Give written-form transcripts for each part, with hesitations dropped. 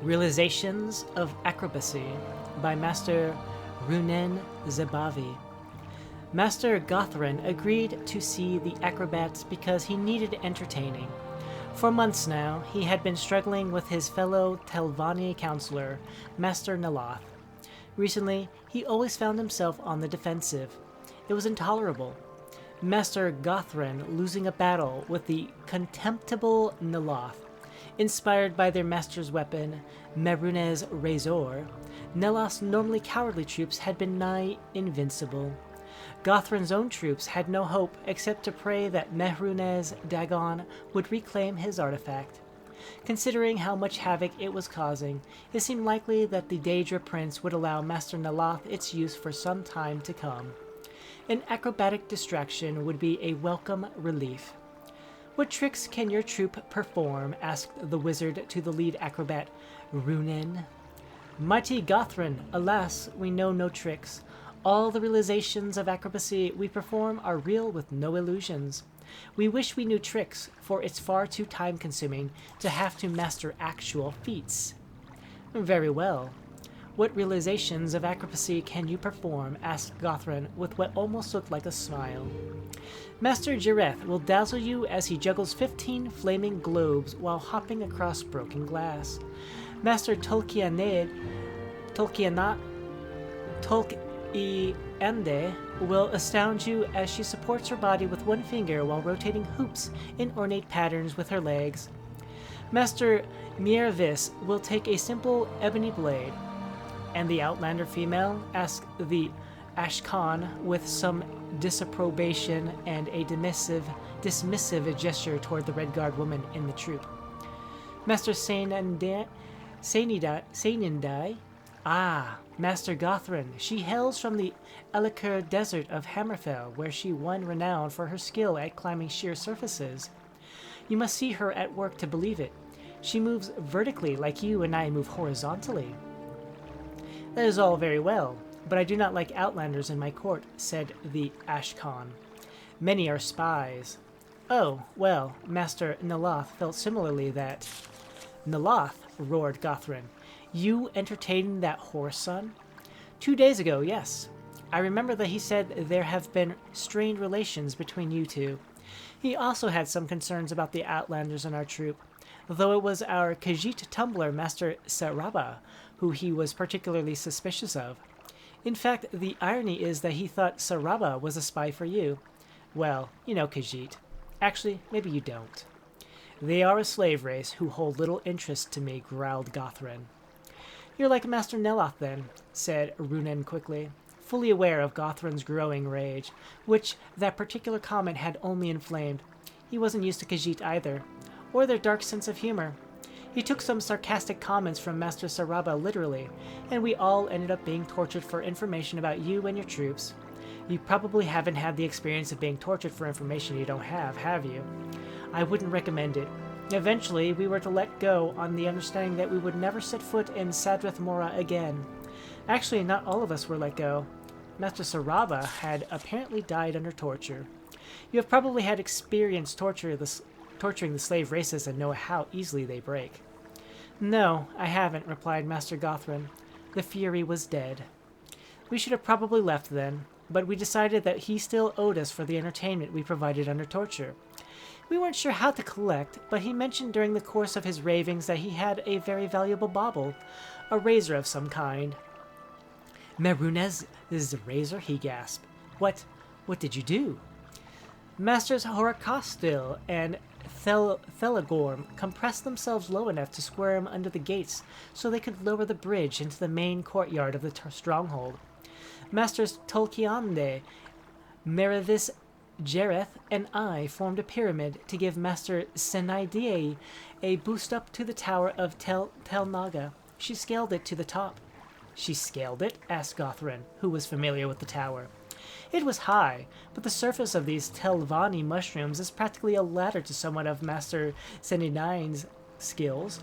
Realizations of Acrobacy by Master Runen Zebavi. Master Gothrin agreed to see the acrobats because he needed entertaining. For months now, he had been struggling with his fellow Telvanni counselor, Master Naloth. Recently, he always found himself on the defensive. It was intolerable. Master Gothrin losing a battle with the contemptible Naloth. Inspired by their master's weapon, Merunez Razor, Neloth's normally cowardly troops had been nigh invincible. Gothrin's own troops had no hope except to pray that Merunez Dagon would reclaim his artifact. Considering how much havoc it was causing, it seemed likely that the Daedra Prince would allow Master Naloth its use for some time to come. An acrobatic distraction would be a welcome relief. "What tricks can your troop perform?" asked the wizard to the lead acrobat, Runen. "Mighty Gothrin, alas, we know no tricks. All the realizations of acrobacy we perform are real with no illusions. We wish we knew tricks, for it's far too time-consuming to have to master actual feats." "Very well. What realizations of acrobacy can you perform?" asked Gothrin with what almost looked like a smile. "Master Jareth will dazzle you as he juggles 15 flaming globes while hopping across broken glass. Master Tolkienade will astound you as she supports her body with one finger while rotating hoops in ornate patterns with her legs. Master Miervis will take a simple ebony blade." "And the Outlander female?" asked the Ashkan with some disapprobation and a dismissive gesture toward the Redguard woman in the troop. "Master Sainindai? Ah, Master Gothrin. She hails from the Elikir desert of Hammerfell, where she won renown for her skill at climbing sheer surfaces. You must see her at work to believe it. She moves vertically like you and I move horizontally." "That is all very well, but I do not like outlanders in my court," said the Ashkan. "Many are spies." "Oh, well, Master Naloth felt similarly that—" "Naloth?" roared Gothrin. "You entertained that whoreson?" "2 days ago, yes. I remember that he said there have been strained relations between you two. He also had some concerns about the outlanders in our troop, though it was our Khajiit tumbler, Master Saraba, who he was particularly suspicious of. In fact, the irony is that he thought Saraba was a spy for you. Well, you know Khajiit. Actually, maybe you don't." "They are a slave race who hold little interest to me," growled Gothrin. "You're like Master Neloth, then," said Runen quickly, fully aware of Gothrin's growing rage, which that particular comment had only inflamed. He wasn't used to Khajiit either, or their dark sense of humor. He took some sarcastic comments from Master Saraba literally, and we all ended up being tortured for information about you and your troops. You probably haven't had the experience of being tortured for information you don't have you? I wouldn't recommend it. Eventually, we were to let go on the understanding that we would never set foot in Sadrith Mora again. Actually, not all of us were let go. Master Saraba had apparently died under torture. You have probably had experience torturing the slave races and know how easily they break." "No, I haven't," replied Master Gothrin. "The Fury was dead. We should have probably left then, but we decided that he still owed us for the entertainment we provided under torture. We weren't sure how to collect, but he mentioned during the course of his ravings that he had a very valuable bauble, a razor of some kind." "Merunez's razor?" he gasped. What did you do?" "Masters Horakostil and Thelagorm compressed themselves low enough to squirm under the gates so they could lower the bridge into the main courtyard of the stronghold. Masters Tolkiande, Meravis Jareth, and I formed a pyramid to give Master Senaidie a boost up to the tower of Tel Naga. She scaled it to the top." "She scaled it?" asked Gothrin, who was familiar with the tower. "It was high, but the surface of these Telvanni mushrooms is practically a ladder to someone of Master Senaidine's skills.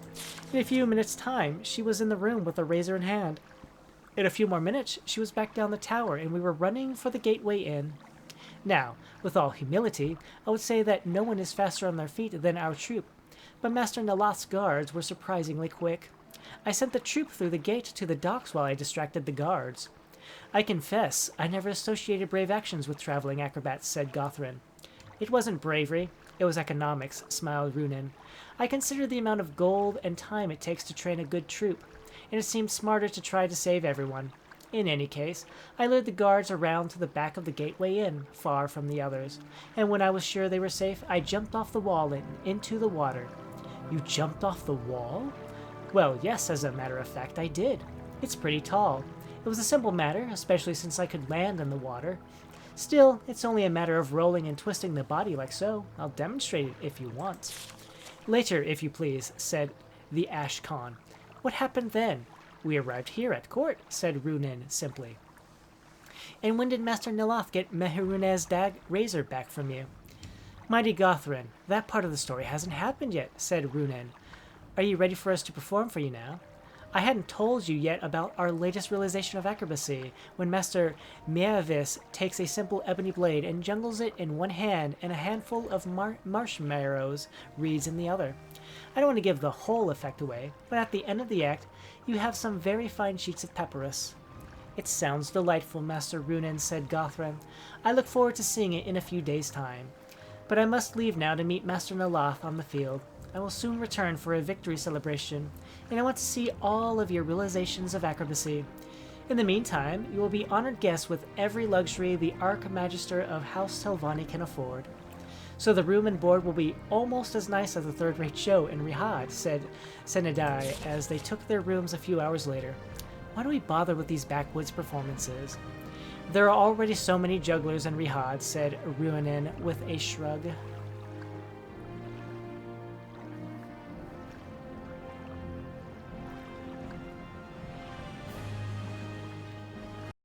In a few minutes' time, she was in the room with a razor in hand. In a few more minutes, she was back down the tower, and we were running for the gateway in. Now, with all humility, I would say that no one is faster on their feet than our troop, but Master Naloth's guards were surprisingly quick. I sent the troop through the gate to the docks while I distracted the guards. I confess, I never associated brave actions with traveling acrobats, said Gothrin. It wasn't bravery, it was economics, smiled Runin. I considered the amount of gold and time it takes to train a good troop, and it seemed smarter to try to save everyone. In any case, I lured the guards around to the back of the gateway inn, far from the others, and when I was sure they were safe, I jumped off the wall and into the water. You jumped off the wall? Well, yes, as a matter of fact, I did. It's pretty tall. It was a simple matter, especially since I could land in the water. Still, it's only a matter of rolling and twisting the body like so. I'll demonstrate it if you want. Later, if you please, said the Ash Khan. What happened then? We arrived here at court, said Runin simply. And when did Master Niloth get Mehrunes' razor back from you? Mighty Gothrin, that part of the story hasn't happened yet, said Runin. Are you ready for us to perform for you now? I hadn't told you yet about our latest realization of acrobacy, when Master Meavis takes a simple ebony blade and jungles it in one hand and a handful of marshmallows reeds in the other. I don't want to give the whole effect away, but at the end of the act, you have some very fine sheets of papyrus. It sounds delightful, Master Runin, said Gothrin. I look forward to seeing it in a few days' time. But I must leave now to meet Master Niloth on the field. I will soon return for a victory celebration, and I want to see all of your realizations of acrobacy. In the meantime, you will be honored guests with every luxury the Archmagister of House Telvanni can afford. So the room and board will be almost as nice as a third-rate show in Rihad, said Senedai as they took their rooms a few hours later. Why do we bother with these backwoods performances? There are already so many jugglers in Rihad, said Ruinin with a shrug.